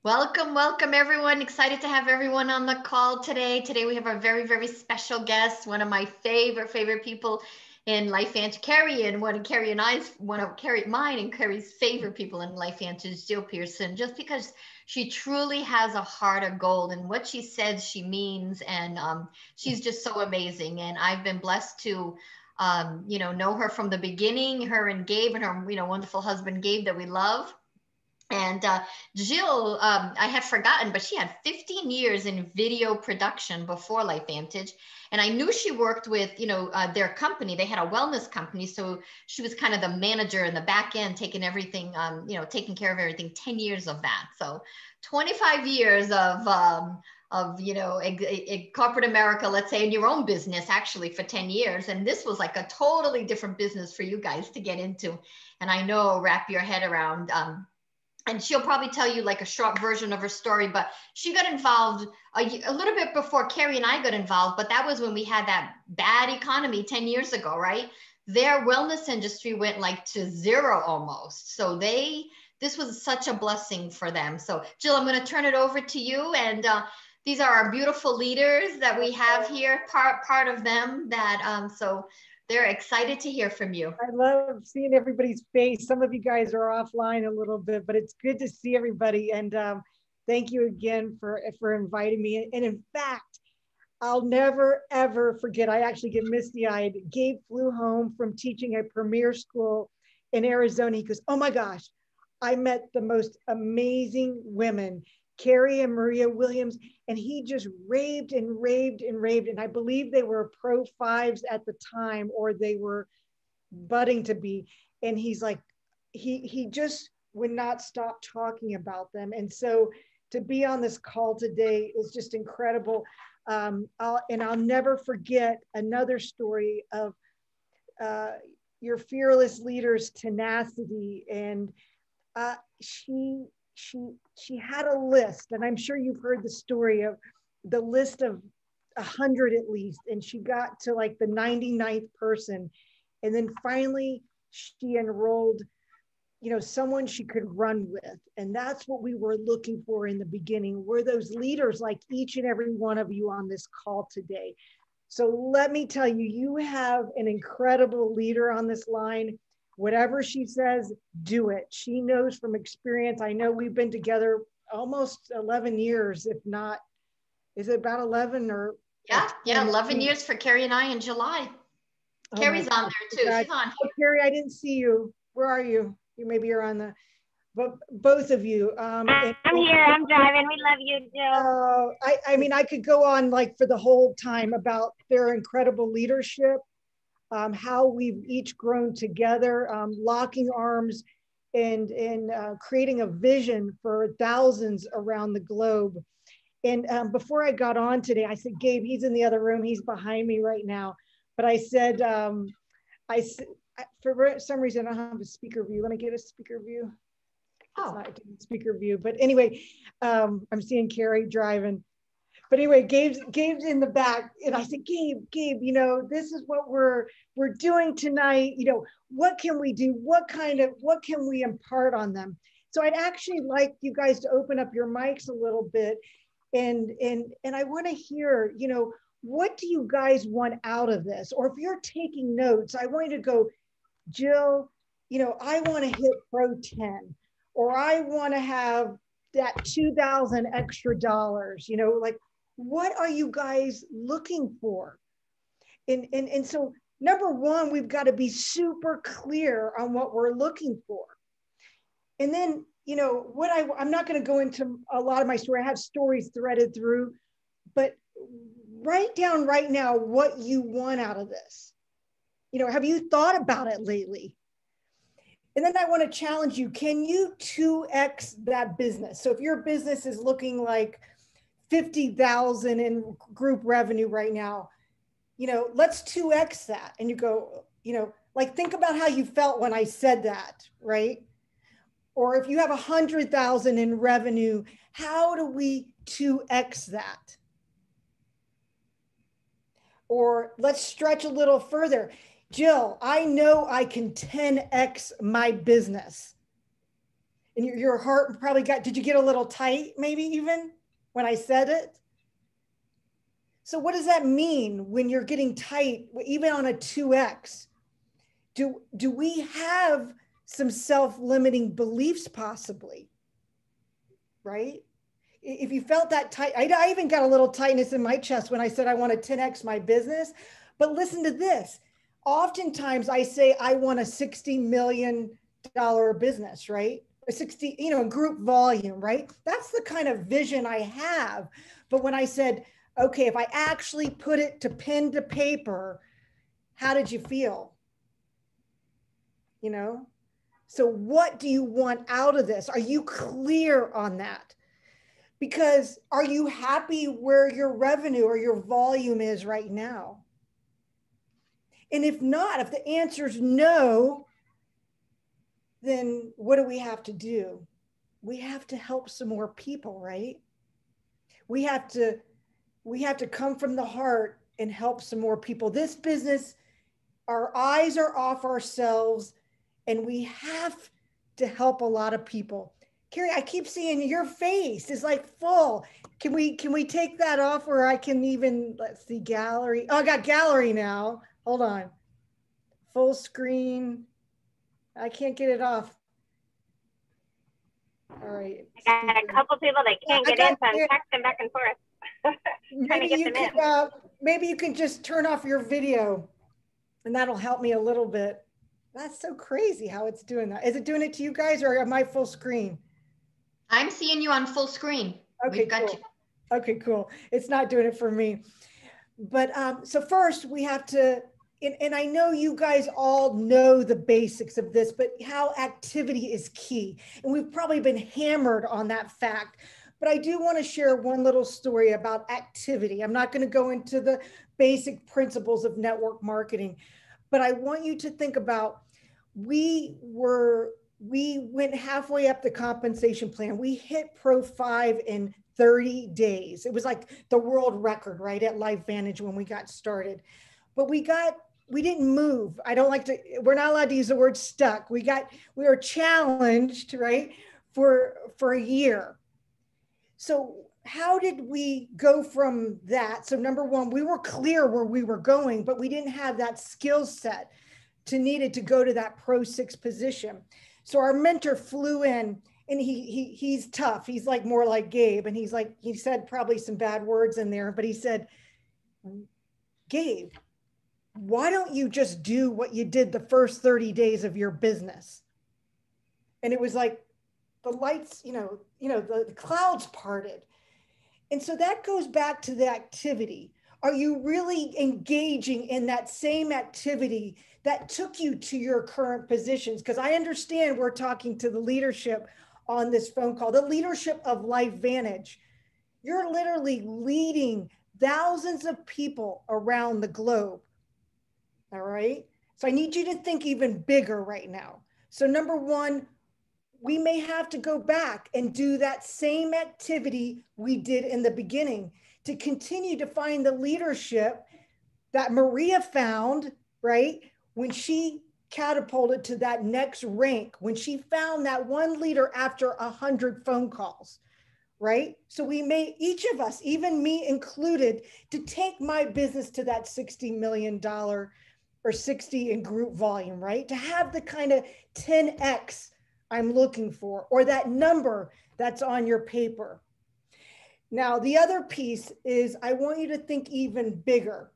Welcome, welcome everyone. Excited to have everyone on the call today. Today we have a very, very special guest, one of my favorite people in Life Answers, Carrie, and one of Carrie and I's, one of Carrie, mine and Carrie's favorite people in Life Answers, Jill Pearson, just because she truly has a heart of gold and what she says she means. And she's just so amazing. And I've been blessed to know her from the beginning, her and Gabe and her, wonderful husband, Gabe, that we love. And Jill, I had forgotten, but she had 15 years in video production before LifeVantage. And I knew she worked with, their company. They had a wellness company. So she was kind of the manager in the back end, taking everything, taking care of everything, 10 years of that. So 25 years of corporate America, let's say, in your own business, actually, for 10 years. And this was like a totally different business for you guys to get into. And I know, wrap your head around, and she'll probably tell you like a short version of her story, but she got involved a little bit before Carrie and I got involved, but that was when we had that bad economy 10 years ago, right? Their wellness industry went like to zero almost. So this was such a blessing for them. So Jill, I'm going to turn it over to you. And these are our beautiful leaders that we have here, part of them that, so they're excited to hear from you. I love seeing everybody's face. Some of you guys are offline a little bit, but it's good to see everybody. And thank you again for inviting me. And in fact, I'll never, ever forget, I actually get misty-eyed. Gabe flew home from teaching at Premier School in Arizona. He goes, oh my gosh, I met the most amazing women, Carrie and Maria Williams, and he just raved and raved and raved. And I believe they were pro fives at the time, or they were budding to be. And he's like, he just would not stop talking about them. And so to be on this call today is just incredible. I'll never forget another story of your fearless leader's tenacity. And she had a list, and I'm sure you've heard the story of the list of 100 at least, and she got to like the 99th person, and then finally she enrolled someone she could run with. And that's what we were looking for in the beginning. We're those leaders like each and every one of you on this call today. So let me tell you, you have an incredible leader on this line. Whatever she says, do it. She knows from experience. I know we've been together almost 11 years, if not, is it about 11 or? Yeah, 11 years for Carrie and I in July. Oh, Carrie's on there too. She's on. Oh, Carrie, I didn't see you. Where are you? Maybe you're on the, but both of you. I'm here, I'm driving. We love you, Jill. I mean, I could go on like for the whole time about their incredible leadership. How we've each grown together, locking arms and creating a vision for thousands around the globe. And before I got on today, I said, Gabe, he's in the other room. He's behind me right now. But I said, for some reason, I don't have a speaker view. Let me get a speaker view. Oh. It's not a speaker view. But anyway, I'm seeing Carrie driving. But anyway, Gabe's in the back, and I said, Gabe, this is what we're doing tonight. What can we do? What can we impart on them? So I'd actually like you guys to open up your mics a little bit, and I want to hear, what do you guys want out of this? Or if you're taking notes, I want you to go, Jill, I want to hit Pro 10, or I want to have that $2,000 extra dollars, like, what are you guys looking for? And so number one, we've got to be super clear on what we're looking for. And then, I'm not going to go into a lot of my story. I have stories threaded through, but write down right now what you want out of this. Have you thought about it lately? And then I want to challenge you. Can you 2X that business? So if your business is looking like 50,000 in group revenue right now, let's 2X that. And you go, like, think about how you felt when I said that, right? Or if you have 100,000 in revenue, how do we 2X that? Or let's stretch a little further. Jill, I know I can 10X my business. And your heart probably did you get a little tight maybe even when I said it? So what does that mean when you're getting tight, even on a 2X? Do we have some self-limiting beliefs possibly, right? If you felt that tight, I even got a little tightness in my chest when I said I want to 10X my business. But listen to this. Oftentimes I say I want a $60 million business, right? A 60, group volume, right? That's the kind of vision I have. But when I said, okay, if I actually put it to pen to paper, how did you feel? So what do you want out of this? Are you clear on that? Because are you happy where your revenue or your volume is right now? And if not, if the answer is no, then what do we have to do? We have to help some more people, right? We have to come from the heart and help some more people. This business, our eyes are off ourselves, and we have to help a lot of people. Carrie, I keep seeing your face is like full. Can we take that off where I can even, let's see, gallery. Oh, I got gallery now. Hold on. Full screen. I can't get it off. All right. I got a couple people that can't get in, so I'm texting back and forth. Maybe you can just turn off your video and that'll help me a little bit. That's so crazy how it's doing that. Is it doing it to you guys or am I full screen? I'm seeing you on full screen. Okay, cool. Okay, cool. It's not doing it for me. But so first we have to, and I know you guys all know the basics of this, but how activity is key. And we've probably been hammered on that fact. But I do want to share one little story about activity. I'm not going to go into the basic principles of network marketing, but I want you to think about, we went halfway up the compensation plan. We hit Pro 5 in 30 days. It was like the world record, right, at LifeVantage when we got started. But we didn't move. We're not allowed to use the word stuck. We were challenged, right, for a year. So how did we go from that? So number one, we were clear where we were going, but we didn't have that skill set needed to go to that Pro 6 position. So our mentor flew in, and he's tough. He's like more like Gabe. And he said probably some bad words in there, but he said, Gabe, why don't you just do what you did the first 30 days of your business? And it was like the lights, the clouds parted. And so that goes back to the activity. Are you really engaging in that same activity that took you to your current positions? Because I understand we're talking to the leadership on this phone call, the leadership of LifeVantage. You're literally leading thousands of people around the globe. All right. So I need you to think even bigger right now. So number one, we may have to go back and do that same activity we did in the beginning to continue to find the leadership that Maria found, right? When she catapulted to that next rank, when she found that one leader after 100 phone calls, right? So we may, each of us, even me included, to take my business to that $60 million or 60 in group volume, right? To have the kind of 10X I'm looking for, or that number that's on your paper. Now, the other piece is I want you to think even bigger.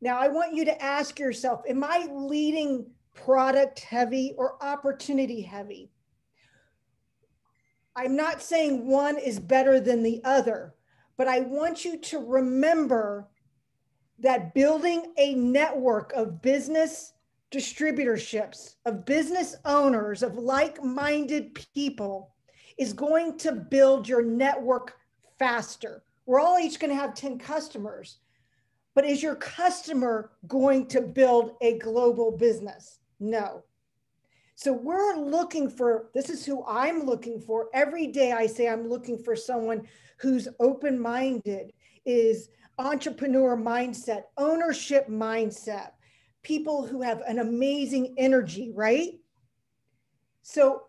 Now, I want you to ask yourself, am I leading product heavy or opportunity heavy? I'm not saying one is better than the other, but I want you to remember that building a network of business distributorships, of business owners, of like-minded people is going to build your network faster. We're all each going to have 10 customers, but is your customer going to build a global business? No. So we're looking for, this is who I'm looking for. Every day I say I'm looking for someone who's open-minded, is entrepreneur mindset, ownership mindset, people who have an amazing energy, right? So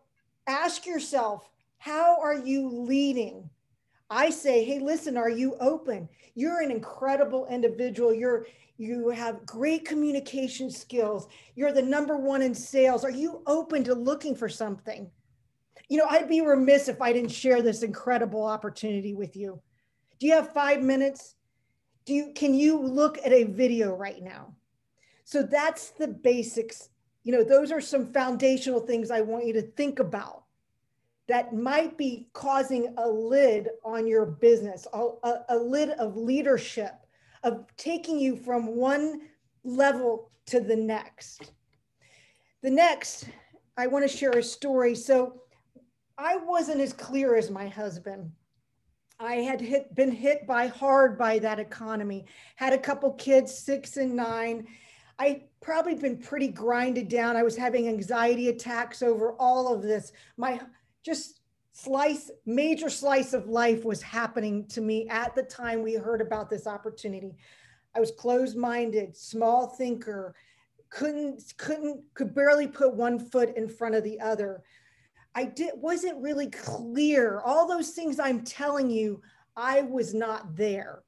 Ask yourself, how are you leading? I say, hey, listen, are you open? You're an incredible individual. You have great communication skills. You're the #1 in sales. Are you open to looking for something? You know, I'd be remiss if I didn't share this incredible opportunity with you. Do you have 5 minutes? Can you look at a video right now? So that's the basics. You know, those are some foundational things I want you to think about that might be causing a lid on your business, a lid of leadership, of taking you from one level to the next. The next, I want to share a story. So I wasn't as clear as my husband. I had been hit hard by that economy, had a couple kids, 6 and 9. I probably been pretty grinded down. I was having anxiety attacks over all of this. My major slice of life was happening to me at the time we heard about this opportunity. I was closed-minded, small thinker, could barely put one foot in front of the other. Wasn't really clear. All those things I'm telling you, I was not there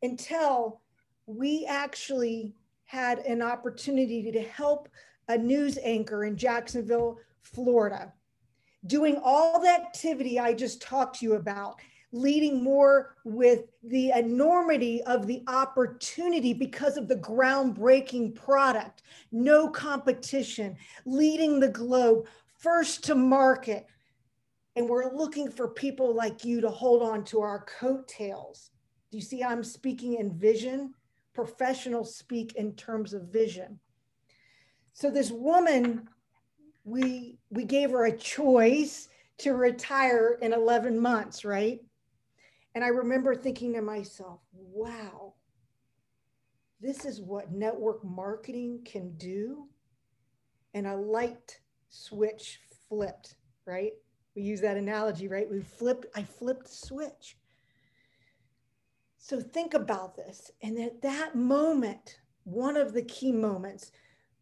until we actually had an opportunity to help a news anchor in Jacksonville, Florida, doing all the activity I just talked to you about, leading more with the enormity of the opportunity because of the groundbreaking product, no competition, leading the globe, first to market. And we're looking for people like you to hold on to our coattails. Do you see I'm speaking in vision? Professionals speak in terms of vision. So this woman, we gave her a choice to retire in 11 months, right? And I remember thinking to myself, wow, this is what network marketing can do. And a light switch flipped, right? We use that analogy, right? I flipped the switch. So think about this. And at that moment, one of the key moments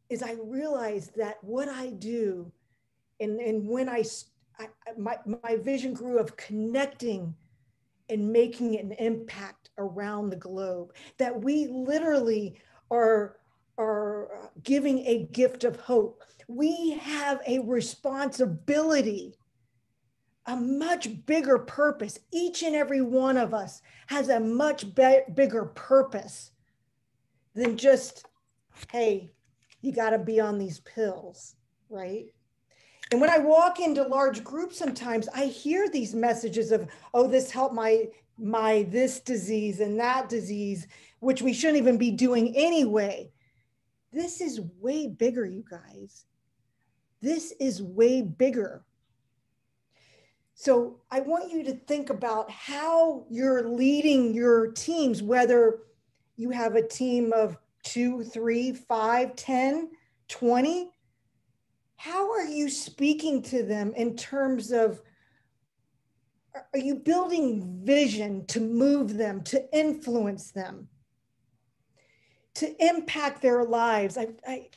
is I realized that what I do, and when my vision grew of connecting and making an impact around the globe, that we literally are giving a gift of hope. We have a responsibility, a much bigger purpose. Each and every one of us has a much bigger purpose than just, hey, you got to be on these pills, right? And when I walk into large groups, sometimes I hear these messages of, oh, this helped my this disease and that disease, which we shouldn't even be doing anyway. This is way bigger, you guys. This is way bigger. So I want you to think about how you're leading your teams, whether you have a team of 2, 3, 5, 10, 20. How are you speaking to them in terms of, are you building vision to move them, to influence them, to impact their lives? I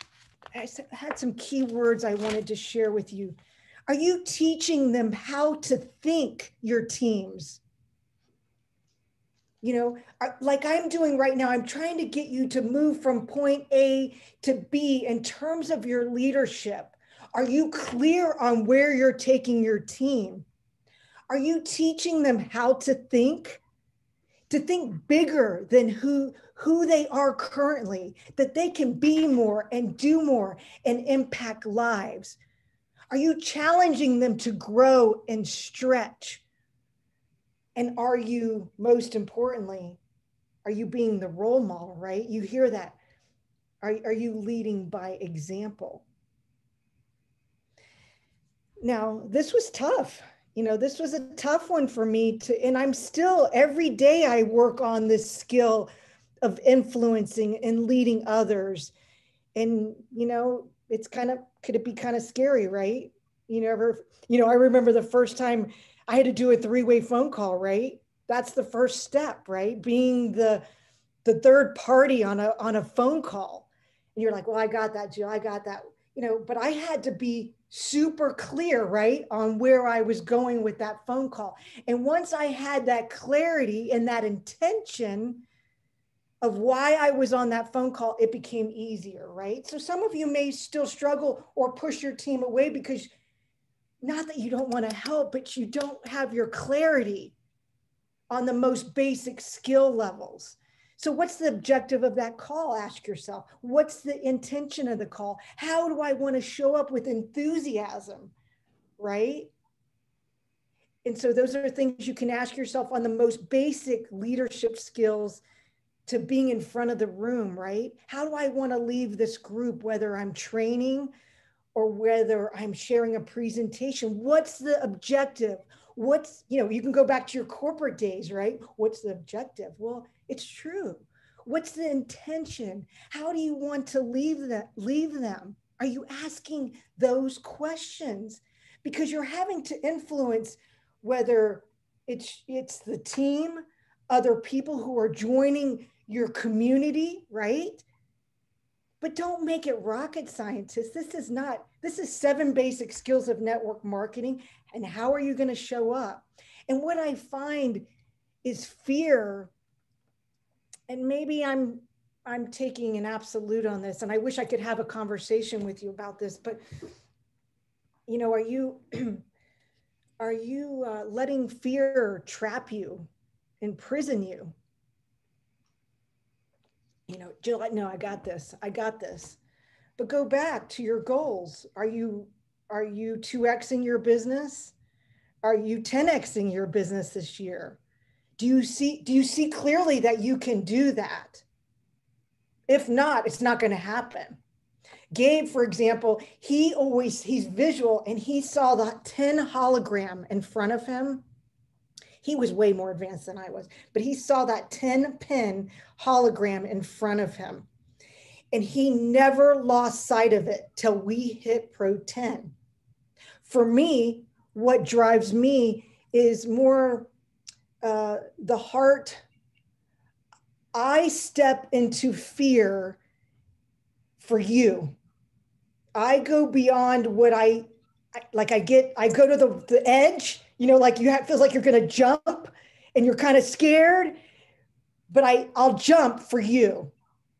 had some key words I wanted to share with you. Are you teaching them how to think, your teams? You know, like I'm doing right now, I'm trying to get you to move from point A to B in terms of your leadership. Are you clear on where you're taking your team? Are you teaching them how to think bigger than who they are currently, that they can be more and do more and impact lives? Are you challenging them to grow and stretch? And are you, most importantly, are you being the role model, right? You hear that. Are you leading by example? Now, this was tough. You know, this was a tough one for me and I'm still, every day I work on this skill of influencing and leading others. And, you know, could it be kind of scary, right? I remember the first time I had to do a 3-way phone call, right? That's the first step, right? Being the third party on a phone call. And you're like, well, I got that, Jill, I got that. But I had to be super clear, right, on where I was going with that phone call. And once I had that clarity and that intention of why I was on that phone call, it became easier, right? So some of you may still struggle or push your team away because not that you don't want to help, but you don't have your clarity on the most basic skill levels. So what's the objective of that call? Ask yourself, what's the intention of the call? How do I want to show up with enthusiasm, right? And so those are things you can ask yourself on the most basic leadership skills to being in front of the room, right? How do I want to leave this group, whether I'm training or whether I'm sharing a presentation? What's the objective? What's, you can go back to your corporate days, right? What's the objective? Well, it's true. What's the intention? How do you want to leave them? Are you asking those questions? Because you're having to influence whether it's the team, other people who are joining your community, right? But don't make it rocket scientists. This is 7 basic skills of network marketing. And how are you going to show up? And what I find is fear, and maybe I'm taking an absolute on this, and I wish I could have a conversation with you about this, but are you letting fear trap you, imprison you? Jill, no, I got this. But go back to your goals. Are you 2Xing your business? Are you 10Xing your business this year? Do you see clearly that you can do that? If not, it's not going to happen. Gabe, for example, he's visual, and he saw the 10 hologram in front of him. He was way more advanced than I was, but he saw that 10 pin hologram in front of him. And he never lost sight of it till we hit Pro 10. For me, what drives me is more the heart. I step into fear for you. I go beyond what I go to the edge, feels like you're going to jump and you're kind of scared, but I'll jump for you.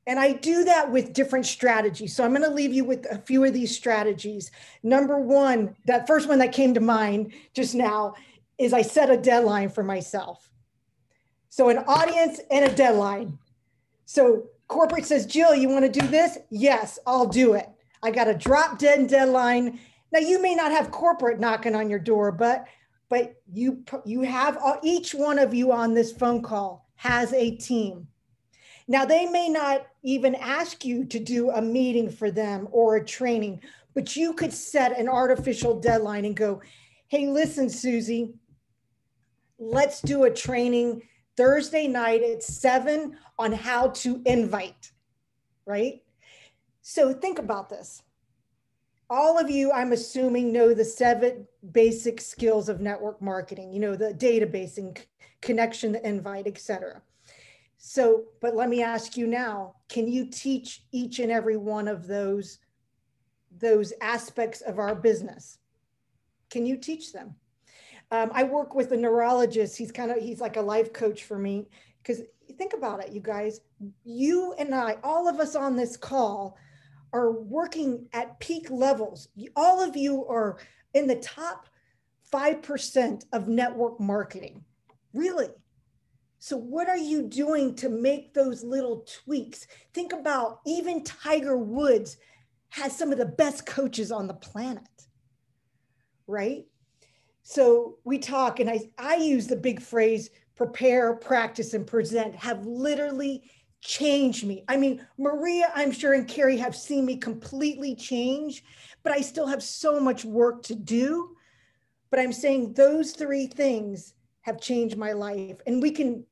And I do that with different strategies. So I'm going to leave you with a few of these strategies. Number one, that first one that came to mind just now is I set a deadline for myself. So an audience and a deadline. So corporate says, Jill, you want to do this? Yes, I'll do it. I got a drop dead deadline. Now you may not have corporate knocking on your door, but you have, each one of you on this phone call has a team. Now they may not even ask you to do a meeting for them or a training, but you could set an artificial deadline and go, hey, listen, Susie, let's do a training Thursday night at 7 on how to invite, right? So think about this. All of you, I'm assuming, know the 7 basic skills of network marketing, the databasing, connection, the invite, etc. So, but let me ask you now, can you teach each and every one of those aspects of our business? Can you teach them? I work with a neurologist. He's like a life coach for me, because think about it, you guys, you and I, all of us on this call are working at peak levels. All of you are in the top 5% of network marketing, really. So what are you doing to make those little tweaks? Think about, even Tiger Woods has some of the best coaches on the planet, right? So we talk, and I use the big phrase, prepare, practice, and present, have literally changed me. I mean, Maria, I'm sure, and Carrie have seen me completely change, but I still have so much work to do. But I'm saying those 3 things have changed my life. And we can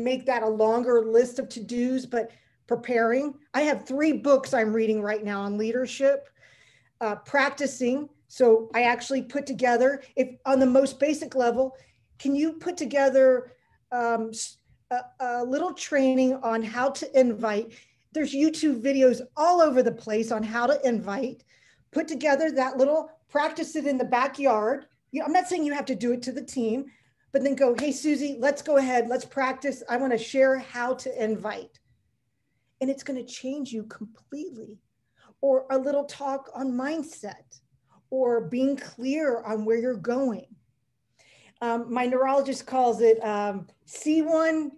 make that a longer list of to-dos, but preparing. I have 3 books I'm reading right now on leadership, practicing. So I actually put together, if on the most basic level, can you put together a little training on how to invite? There's YouTube videos all over the place on how to invite. Put together that little practice it in the backyard. I'm not saying you have to do it to the team, but then go, hey, Susie, let's go ahead. Let's practice. I want to share how to invite. And it's going to change you completely. Or a little talk on mindset or being clear on where you're going. My neurologist calls it C1,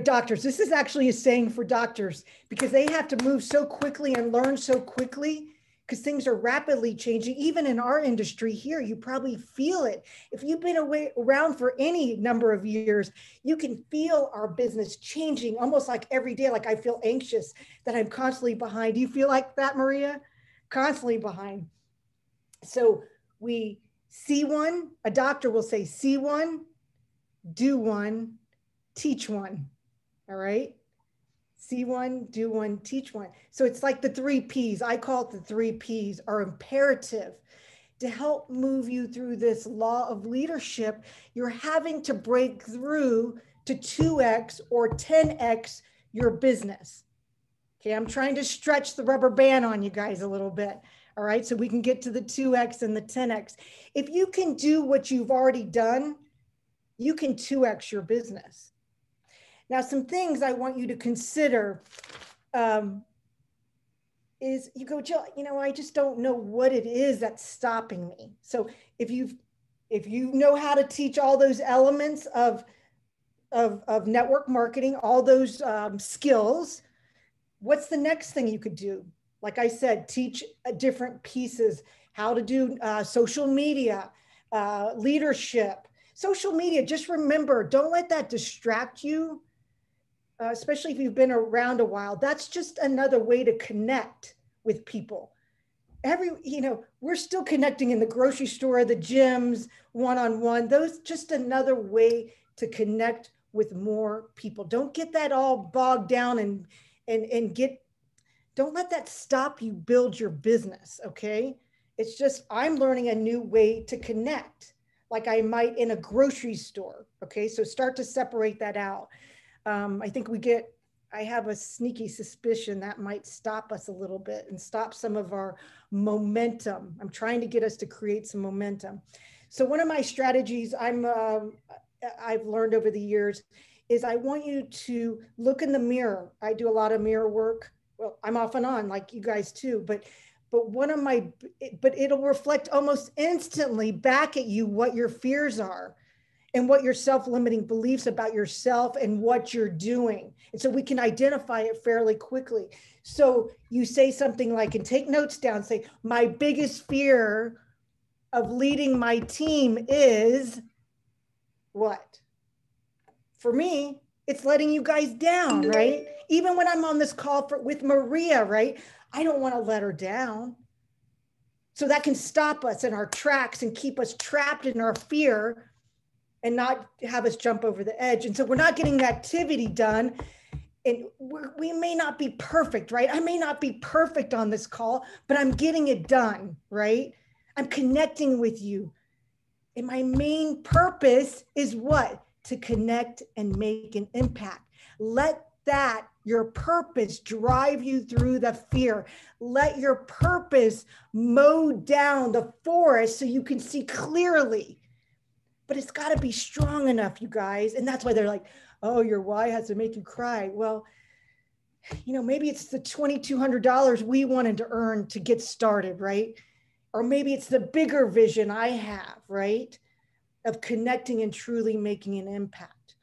doctors. This is actually a saying for doctors because they have to move so quickly and learn so quickly because things are rapidly changing. Even in our industry here, you probably feel it. If you've been around for any number of years, you can feel our business changing almost like every day. Like I feel anxious that I'm constantly behind. Do you feel like that, Maria? Constantly behind. So we see one, a doctor will say, see one, do one, teach one. All right. See one, do one, teach one. So it's like the 3 Ps. I call it the 3 Ps are imperative to help move you through this law of leadership. You're having to break through to 2X or 10X your business. Okay, I'm trying to stretch the rubber band on you guys a little bit. All right, so we can get to the 2X and the 10X. If you can do what you've already done, you can 2X your business. Now, some things I want you to consider is you go, Jill, I just don't know what it is that's stopping me. So if you know how to teach all those elements of network marketing, all those skills, what's the next thing you could do? Like I said, teach different pieces, how to do social media, leadership. Social media, just remember, don't let that distract you. Especially if you've been around a while, that's just another way to connect with people. We're still connecting in the grocery store, the gyms, one-on-one, those just another way to connect with more people. Don't get that all bogged down and don't let that stop you build your business, okay? It's just, I'm learning a new way to connect, like I might in a grocery store, okay? So start to separate that out. I have a sneaky suspicion that might stop us a little bit and stop some of our momentum. I'm trying to get us to create some momentum. So one of my strategies I've learned over the years is I want you to look in the mirror. I do a lot of mirror work. Well, I'm off and on like you guys too, but it'll reflect almost instantly back at you what your fears are and what your self-limiting beliefs about yourself and what you're doing. And so we can identify it fairly quickly. So you say something like, and take notes down, say, my biggest fear of leading my team is what? For me, it's letting you guys down, right? Even when I'm on this call with Maria, right? I don't want to let her down. So that can stop us in our tracks and keep us trapped in our fear and not have us jump over the edge. And so we're not getting the activity done. And we may not be perfect, right? I may not be perfect on this call, but I'm getting it done, right? I'm connecting with you. And my main purpose is what? To connect and make an impact. Let that, your purpose, drive you through the fear. Let your purpose mow down the forest so you can see clearly. But it's got to be strong enough, you guys. And that's why they're like, oh, your why has to make you cry. Well, maybe it's the $2,200 we wanted to earn to get started, right? Or maybe it's the bigger vision I have, right? Of connecting and truly making an impact.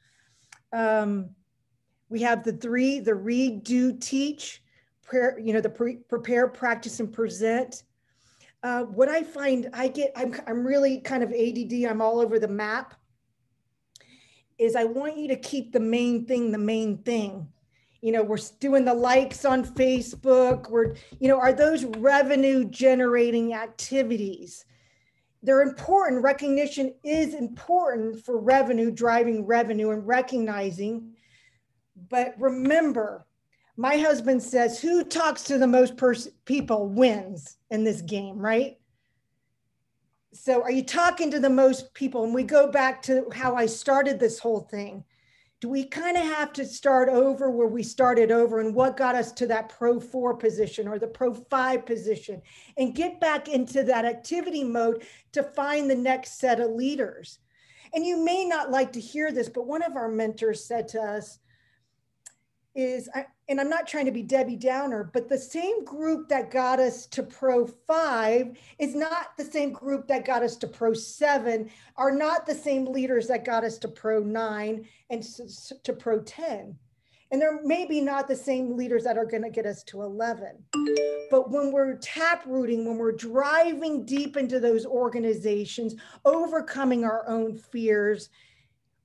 We have the 3, the read, do, teach, prepare, practice, and present. What I find I'm really kind of ADD, I'm all over the map, is I want you to keep the main thing the main thing. We're doing the likes on Facebook, are those revenue generating activities? They're important. Recognition is important for revenue, driving revenue and recognizing. But remember, my husband says, who talks to the most people wins in this game, right? So are you talking to the most people? And we go back to how I started this whole thing. Do we kind of have to start over where we started over and what got us to that Pro 4 position or the Pro 5 position and get back into that activity mode to find the next set of leaders? And you may not like to hear this, but one of our mentors said to us is, and I'm not trying to be Debbie Downer, but the same group that got us to Pro 5 is not the same group that got us to Pro 7, are not the same leaders that got us to Pro 9 and to Pro 10. And they're maybe not the same leaders that are going to get us to 11. But when we're tap rooting, when we're driving deep into those organizations, overcoming our own fears,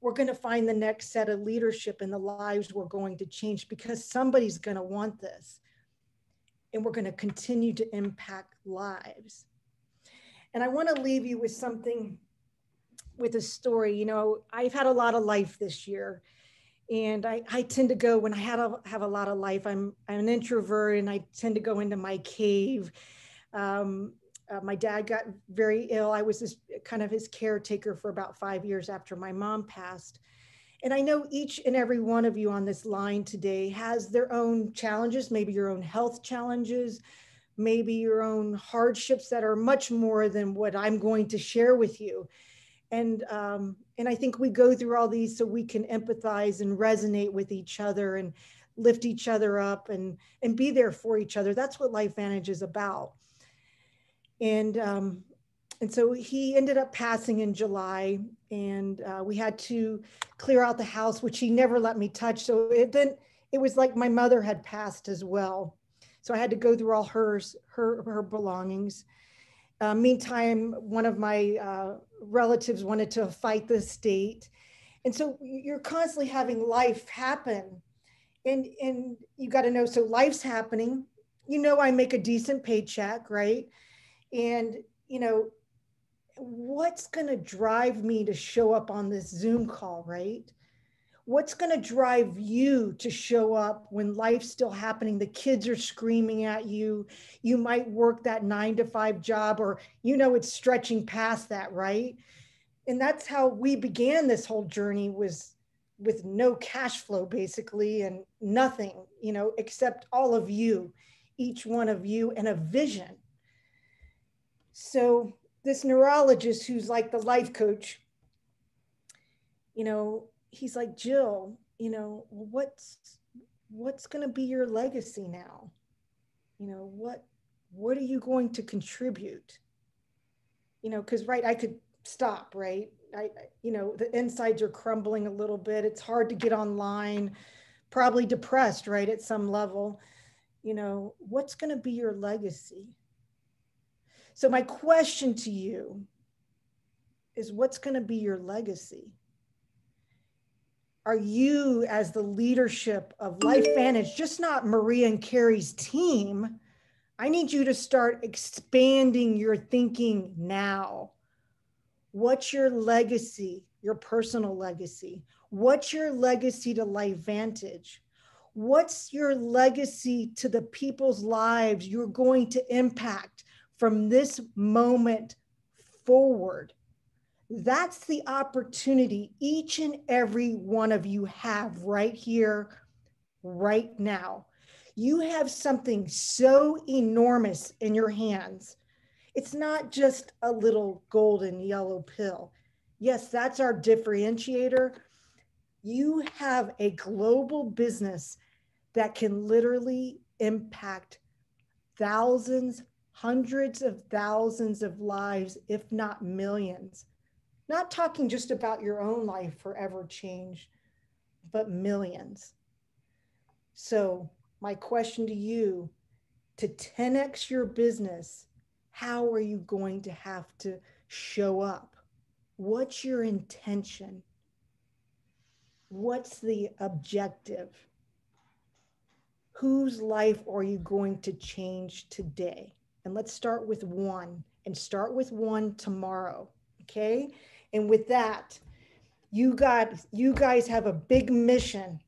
we're going to find the next set of leadership in the lives we're going to change, because somebody's going to want this. And we're going to continue to impact lives. And I want to leave you with something, with a story. You know, I've had a lot of life this year. And I tend to go, when I have a lot of life, I'm an introvert and I tend to go into my cave. My dad got very ill. I was kind of his caretaker for about 5 years after my mom passed. And I know each and every one of you on this line today has their own challenges, maybe your own health challenges, maybe your own hardships that are much more than what I'm going to share with you. And I think we go through all these so we can empathize and resonate with each other and lift each other up and be there for each other. That's what Life Vantage is about. And so he ended up passing in July, and we had to clear out the house, which he never let me touch. So it was like my mother had passed as well. So I had to go through all her belongings. Meantime, one of my relatives wanted to fight the estate. And so you're constantly having life happen. And you got to know, so life's happening. You know, I make a decent paycheck, right? And, you know, what's going to drive me to show up on this Zoom call, right? What's going to drive you to show up when life's still happening? The kids are screaming at you. You might work that 9-to-5 job, or, you know, it's stretching past that, right? And that's how we began this whole journey, was with no cash flow, basically, and nothing, you know, except all of you, each one of you, and a vision. So this neurologist, who's like the life coach, you know, he's like, Jill, you know, what's going to be your legacy now? You know, what are you going to contribute? You know, because, right, I could stop, right? You know, the insides are crumbling a little bit. It's hard to get online, probably depressed, right, at some level. You know, what's going to be your legacy? So my question to you is, what's going to be your legacy? Are you, as the leadership of Life Vantage, just not Maria and Carrie's team? I need you to start expanding your thinking now. What's your legacy, your personal legacy? What's your legacy to Life Vantage? What's your legacy to the people's lives you're going to impact from this moment forward? That's the opportunity each and every one of you have right here, right now. You have something so enormous in your hands. It's not just a little golden yellow pill. Yes, that's our differentiator. You have a global business that can literally impact thousands, hundreds of thousands of lives, if not millions. Not talking just about your own life forever change, but millions. So my question to you, to 10x your business, how are you going to have to show up? What's your intention? What's the objective? Whose life are you going to change today? And let's start with one, and start with one tomorrow, okay? And with that, you guys have a big mission.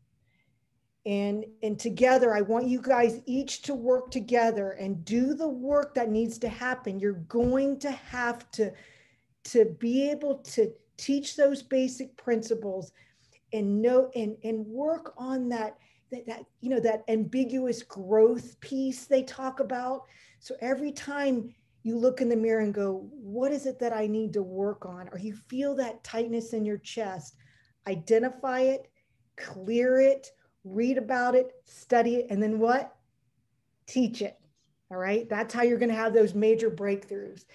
And together, I want you guys each to work together and do the work that needs to happen. You're going to have to be able to teach those basic principles and work on that that ambiguous growth piece they talk about. So every time you look in the mirror and go, what is it that I need to work on? Or you feel that tightness in your chest, identify it, clear it, read about it, study it, and then what? Teach it. All right. That's how you're going to have those major breakthroughs.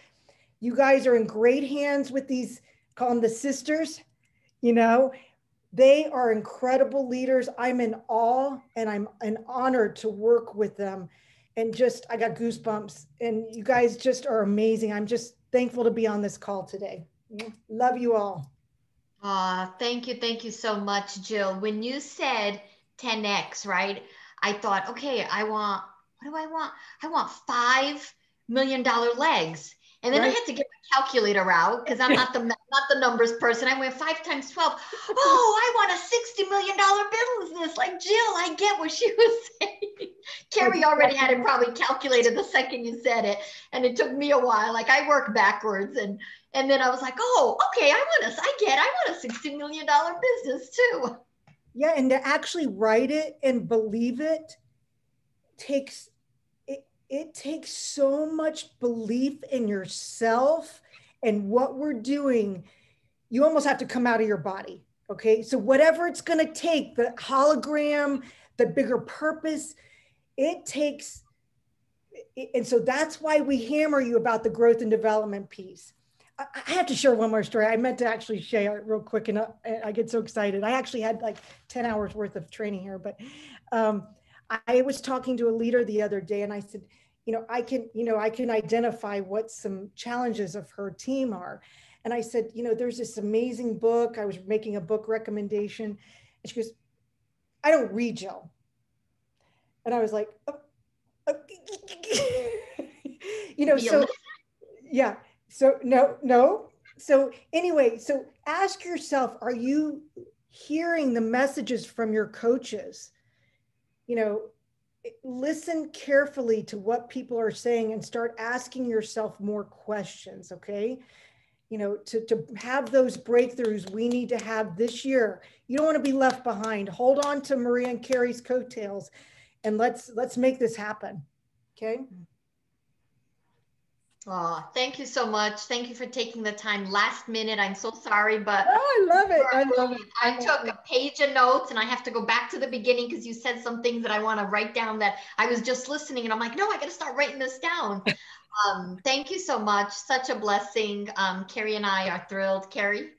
You guys are in great hands with these, call them the sisters. They are incredible leaders. I'm in awe and I'm honored to work with them. And I got goosebumps, and you guys just are amazing. I'm just thankful to be on this call today. Love you all. Thank you. Thank you so much, Jill. When you said 10X, right? I thought, okay, what do I want? I want $5 million legs. And then I had to get my calculator out because I'm not the numbers person. I went 5 times 12. Oh, I want a $60 million business. Like Jill, I get what she was saying. Carrie already had it probably calculated the second you said it. And it took me a while. Like I work backwards and then I was like, oh, okay, I want a $60 million business too. Yeah, and to actually write it and believe it takes so much belief in yourself and what we're doing. You almost have to come out of your body. Okay. So whatever it's going to take, the hologram, the bigger purpose, it takes. And so that's why we hammer you about the growth and development piece. I have to share one more story. I meant to actually share it real quick, and I get so excited. I actually had like 10 hours worth of training here, but I was talking to a leader the other day, and I said, I can identify what some challenges of her team are. And I said, there's this amazing book. I was making a book recommendation. And she goes, I don't read, Jill. And I was like, so yeah. So no. So anyway, so ask yourself, are you hearing the messages from your coaches? Listen carefully to what people are saying and start asking yourself more questions, okay? To have those breakthroughs we need to have this year. You don't want to be left behind. Hold on to Maria and Carrie's coattails and let's make this happen, okay? Oh, thank you so much. Thank you for taking the time last minute. I'm so sorry, but I love it. I love it. I took a page of notes and I have to go back to the beginning because you said some things that I want to write down that I was just listening and I'm like, no, I got to start writing this down. Thank you so much. Such a blessing. Carrie and I are thrilled. Carrie?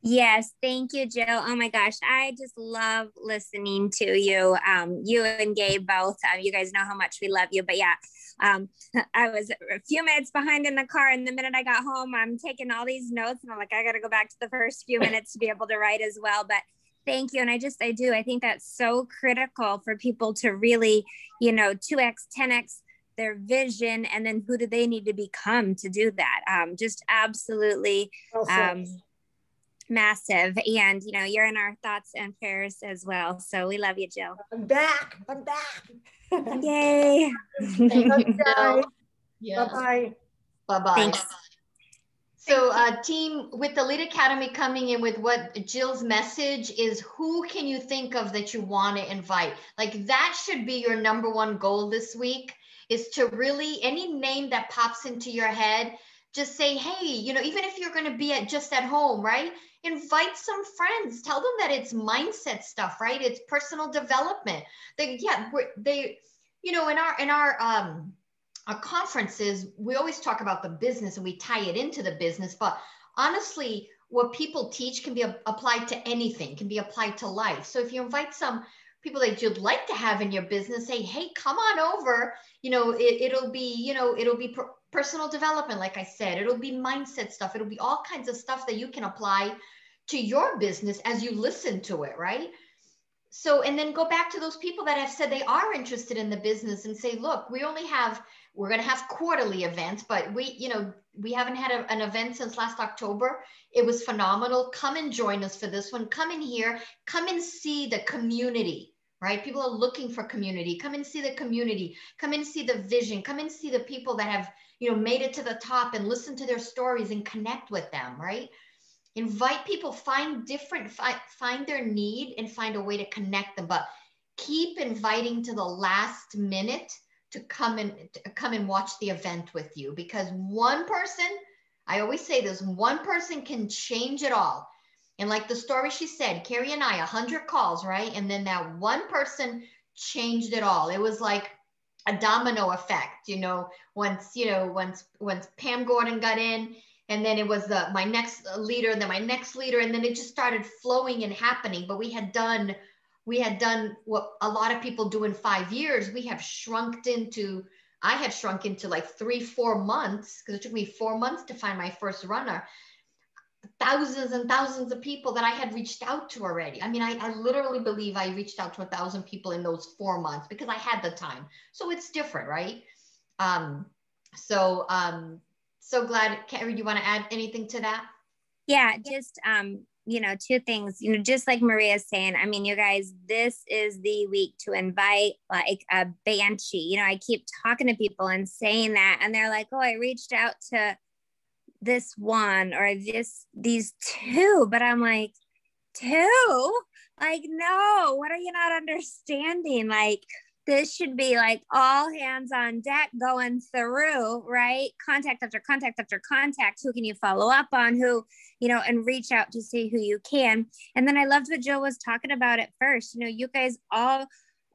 Yes, thank you, Jill. Oh my gosh, I just love listening to you. You and Gabe both. You guys know how much we love you. But yeah, I was a few minutes behind in the car, and the minute I got home, I'm taking all these notes, and I'm like, I got to go back to the first few minutes to be able to write as well. But thank you, and I do. I think that's so critical for people to really, 2x, 10x their vision, and then who do they need to become to do that? Just absolutely. Massive. And you're in our thoughts and prayers as well, so we love you, Jill. I'm back. Yay. Yeah. Bye-bye. Thanks. So team, with the Lead Academy coming in with what Jill's message is, who can you think of that you want to invite? Like that should be your number one goal this week, is to really, any name that pops into your head, just say, hey, even if you're going to be just at home, right? Invite some friends, tell them that it's mindset stuff, right? It's personal development. In our conferences, we always talk about the business and we tie it into the business, but honestly, what people teach can be applied to anything, can be applied to life. So if you invite some people that you'd like to have in your business, say, hey, come on over, it'll be personal development, like I said, it'll be mindset stuff. It'll be all kinds of stuff that you can apply to your business as you listen to it, right? So, and then go back to those people that have said they are interested in the business and say, look, we're going to have quarterly events, but we haven't had an event since last October. It was phenomenal. Come and join us for this one. Come in here, come and see the community, right? People are looking for community. Come and see the community, come and see the vision, come and see the people that have, made it to the top, and listen to their stories and connect with them, right? Invite people, find their need and find a way to connect them, but keep inviting to the last minute to come and watch the event with you, because one person, I always say this, one person can change it all. And like the story she said, Carrie and I, 100 calls, right? And then that one person changed it all. It was like a domino effect, once Pam Gordon got in, and then it was my next leader, and then my next leader, and then it just started flowing and happening. But we had done what a lot of people do in 5 years. I have shrunk into like 3-4 months, because it took me 4 months to find my first runner. Thousands and thousands of people that I had reached out to already. I mean, I literally believe I reached out to 1,000 people in those 4 months because I had the time. So it's different, right? So glad. Carrie, do you want to add anything to that? Yeah, just, two things, just like Maria's saying, I mean, you guys, this is the week to invite like a banshee. I keep talking to people and saying that, and they're like, oh, I reached out to this one or these two, but I'm like, two? Like, no, what are you not understanding? Like, this should be like all hands on deck going through, right? Contact after contact after contact. Who can you follow up on? Who, and reach out to see who you can. And then I loved what Jill was talking about at first. You guys all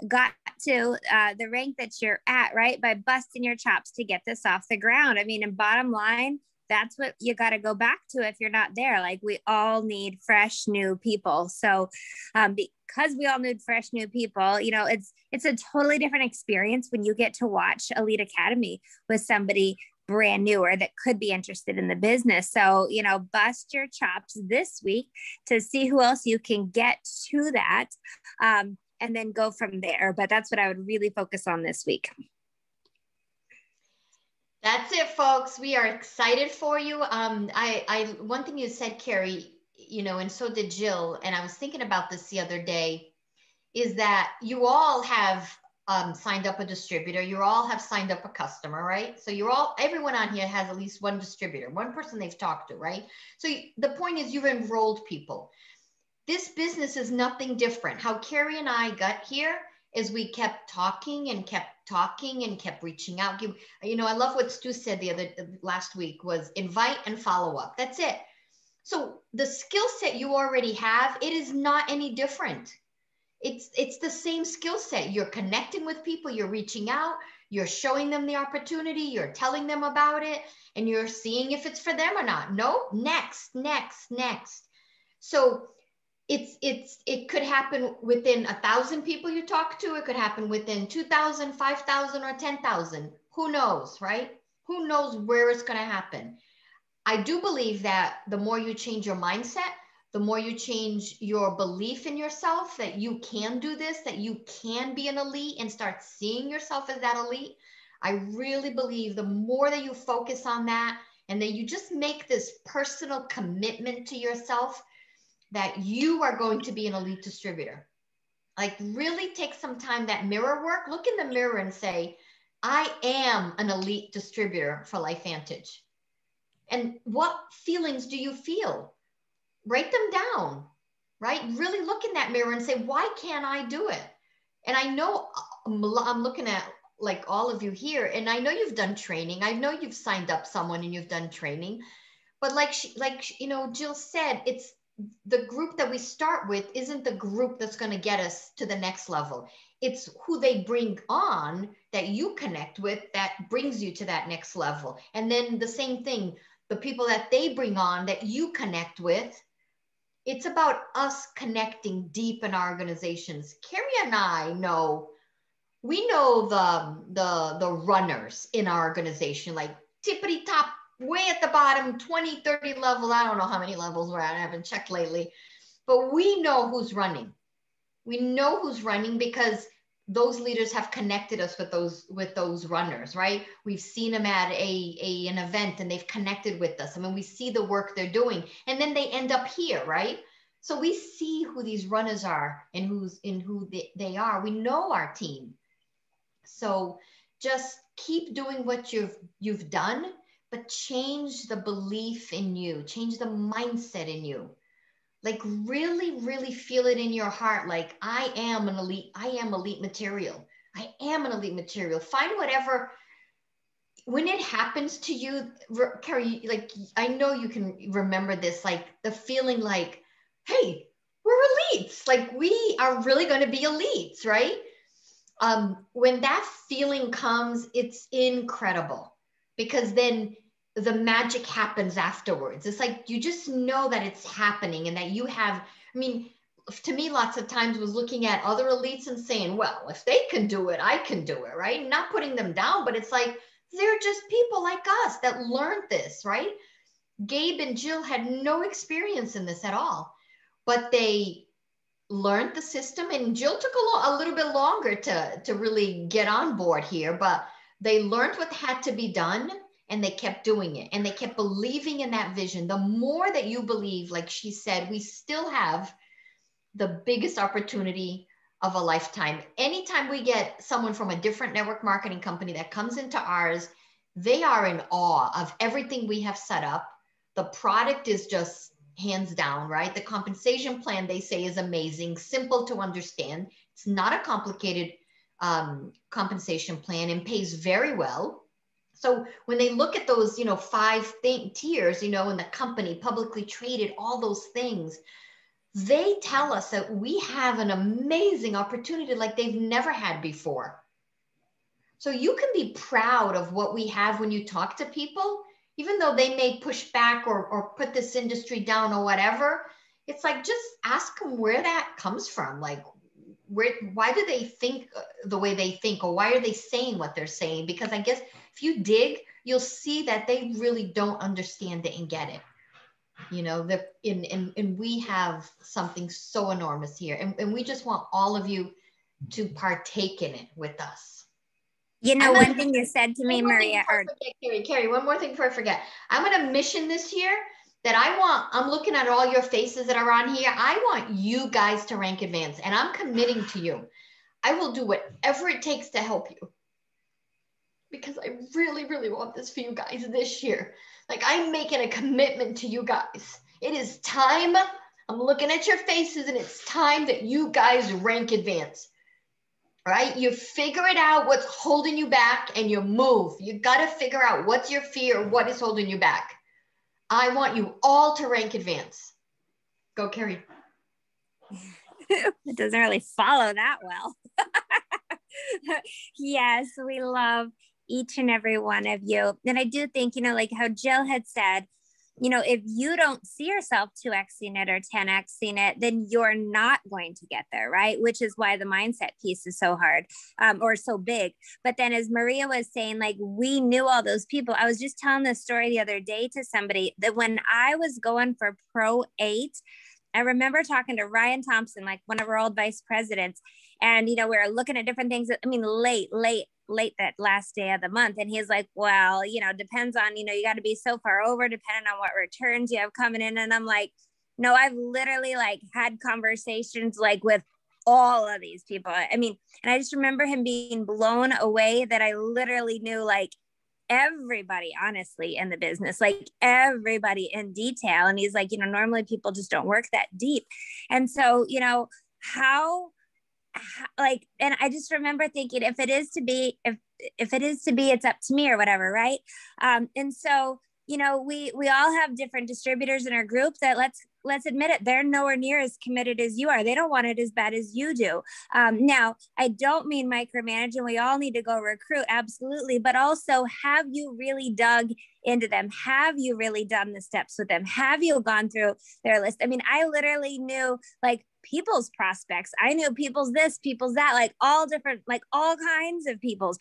got to the rank that you're at, right? By busting your chops to get this off the ground. I mean, and bottom line, that's what you got to go back to if you're not there. Like, we all need fresh new people. So because we all need fresh new people, it's a totally different experience when you get to watch Elite Academy with somebody brand new or that could be interested in the business. So, bust your chops this week to see who else you can get to that, and then go from there. But that's what I would really focus on this week. That's it, folks. We are excited for you. One thing you said, Carrie, and so did Jill, and I was thinking about this the other day, is that you all have signed up a distributor. You all have signed up a customer, right? So everyone on here has at least one distributor, one person they've talked to, right? So the point is, you've enrolled people. This business is nothing different. How Carrie and I got here is we kept talking and kept reaching out. I love what Stu said last week was invite and follow up. That's it. So the skill set you already have, it is not any different. It's the same skill set. You're connecting with people, you're reaching out, you're showing them the opportunity, you're telling them about it, and you're seeing if it's for them or not. No, next. So it could happen within 1,000 people you talk to. It could happen within 2,000, 5,000, or 10,000. Who knows, right? Who knows where it's going to happen? I do believe that the more you change your mindset, the more you change your belief in yourself, that you can do this, that you can be an elite and start seeing yourself as that elite. I really believe the more that you focus on that, and that you just make this personal commitment to yourself, that you are going to be an elite distributor. Like, really take some time, that mirror work, look in the mirror and say, I am an elite distributor for LifeVantage. And what feelings do you feel? Write them down, right? Really look in that mirror and say, why can't I do it? And I know I'm looking at like all of you here, and I know you've done training. I know you've signed up someone and you've done training, but like Jill said, it's the group that we start with isn't the group that's going to get us to the next level. It's who they bring on that you connect with that brings you to that next level. And then the same thing, the people that they bring on that you connect with. It's about us connecting deep in our organizations. Carrie and I know, we know the runners in our organization, like tippity top, way at the bottom, 20, 30 levels. I don't know how many levels we're at. I haven't checked lately, but we know who's running. We know who's running because those leaders have connected us with those runners, right? We've seen them at an event and they've connected with us. I mean, we see the work they're doing, and then they end up here, right? So we see who these runners are and who they are. We know our team. So just keep doing what you've done, but change the belief in you, change the mindset in you. Like really, really feel it in your heart. Like I am elite material. I am an elite material. Find whatever, when it happens to you, Carrie, like I know you can remember this, like the feeling like, hey, we're elites. Like we are really going to be elites, right? When that feeling comes, it's incredible because then the magic happens afterwards. It's like you just know that it's happening and that you have, I mean, to me, lots of times was looking at other elites and saying, well, if they can do it, I can do it, right? Not putting them down, but it's like they're just people like us that learned this, right? Gabe and Jill had no experience in this at all, but they learned the system, and Jill took a little bit longer to really get on board here, but they learned what had to be done and they kept doing it and they kept believing in that vision. The more that you believe, like she said, we still have the biggest opportunity of a lifetime. Anytime we get someone from a different network marketing company that comes into ours, they are in awe of everything we have set up. The product is just hands down, right? The compensation plan, they say, is amazing, simple to understand. It's not a complicated compensation plan and pays very well. So when they look at those, 5 tiers, in the company, publicly traded, all those things, they tell us that we have an amazing opportunity like they've never had before. So you can be proud of what we have when you talk to people, even though they may push back or put this industry down or whatever. It's like, just ask them where that comes from. Like, why do they think the way they think, or why are they saying what they're saying? Because I guess if you dig, you'll see that they really don't understand it and get it. And we have something so enormous here, and we just want all of you to partake in it with us. One thing you said to me, Maria, Carrie, one more thing before I forget. I'm on a mission this year that I'm looking at all your faces that are on here. I want you guys to rank advance, and I'm committing to you. I will do whatever it takes to help you, because I really, really want this for you guys this year. Like, I'm making a commitment to you guys. It is time. I'm looking at your faces, and it's time that you guys rank advance. Right? You figure it out, what's holding you back, and you move. You got to figure out what's your fear, what is holding you back. I want you all to rank advance. Go, Carrie. It doesn't really follow that well. Yes, we love each and every one of you. And I do think, like how Jill had said, if you don't see yourself 2Xing it or 10Xing it, then you're not going to get there, right? Which is why the mindset piece is so hard or so big. But then as Maria was saying, like, we knew all those people. I was just telling this story the other day to somebody that when I was going for Pro 8, I remember talking to Ryan Thompson, like one of our old vice presidents, and, we were looking at different things. I mean, late that last day of the month. And he's like, well, depends on, you got to be so far over depending on what returns you have coming in. And I'm like, no, I've literally like had conversations like with all of these people. I mean, and I just remember him being blown away that I literally knew like everybody, honestly, in the business, like everybody in detail. And he's like, normally people just don't work that deep. And so, how and I just remember thinking, if it is to be, it's up to me or whatever. Right. And so, we all have different distributors in our group that let's admit it, they're nowhere near as committed as you are. They don't want it as bad as you do. Now, I don't mean micromanaging. We all need to go recruit. Absolutely. But also, have you really dug into them? Have you really done the steps with them? Have you gone through their list? I mean, I literally knew like people's prospects. I knew people's this, people's that, like all different, like all kinds of people's.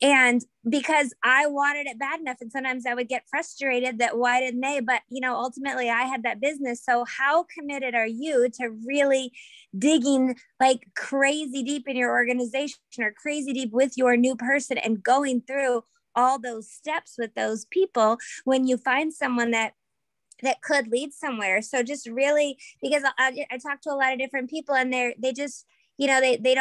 And because I wanted it bad enough, and sometimes I would get frustrated that why didn't they? But, ultimately I had that business. So how committed are you to really digging like crazy deep in your organization or crazy deep with your new person and going through all those steps with those people when you find someone that could lead somewhere? So just really, because I talk to a lot of different people, and they just, they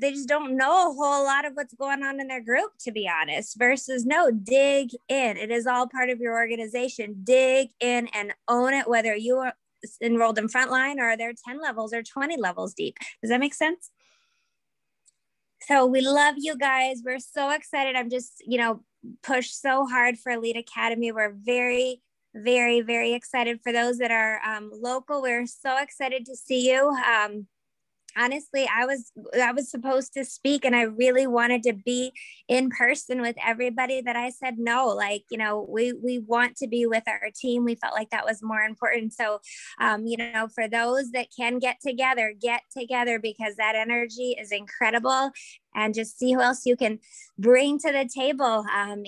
they just don't know a whole lot of what's going on in their group, to be honest, versus no, dig in. It is all part of your organization. Dig in and own it, whether you are enrolled in frontline or they're 10 levels or 20 levels deep. Does that make sense? So we love you guys. We're so excited. I'm just, pushed so hard for Elite Academy. We're very, very, very excited for those that are local. We're so excited to see you. Honestly, I was supposed to speak and I really wanted to be in person with everybody, that I said no. Like, we want to be with our team. We felt like that was more important. So, for those that can get together because that energy is incredible, and just see who else you can bring to the table, and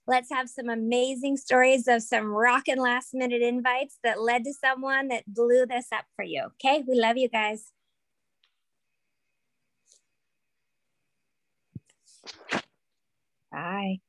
let's have some amazing stories of some rockin' last minute invites that led to someone that blew this up for you. Okay, we love you guys. Bye.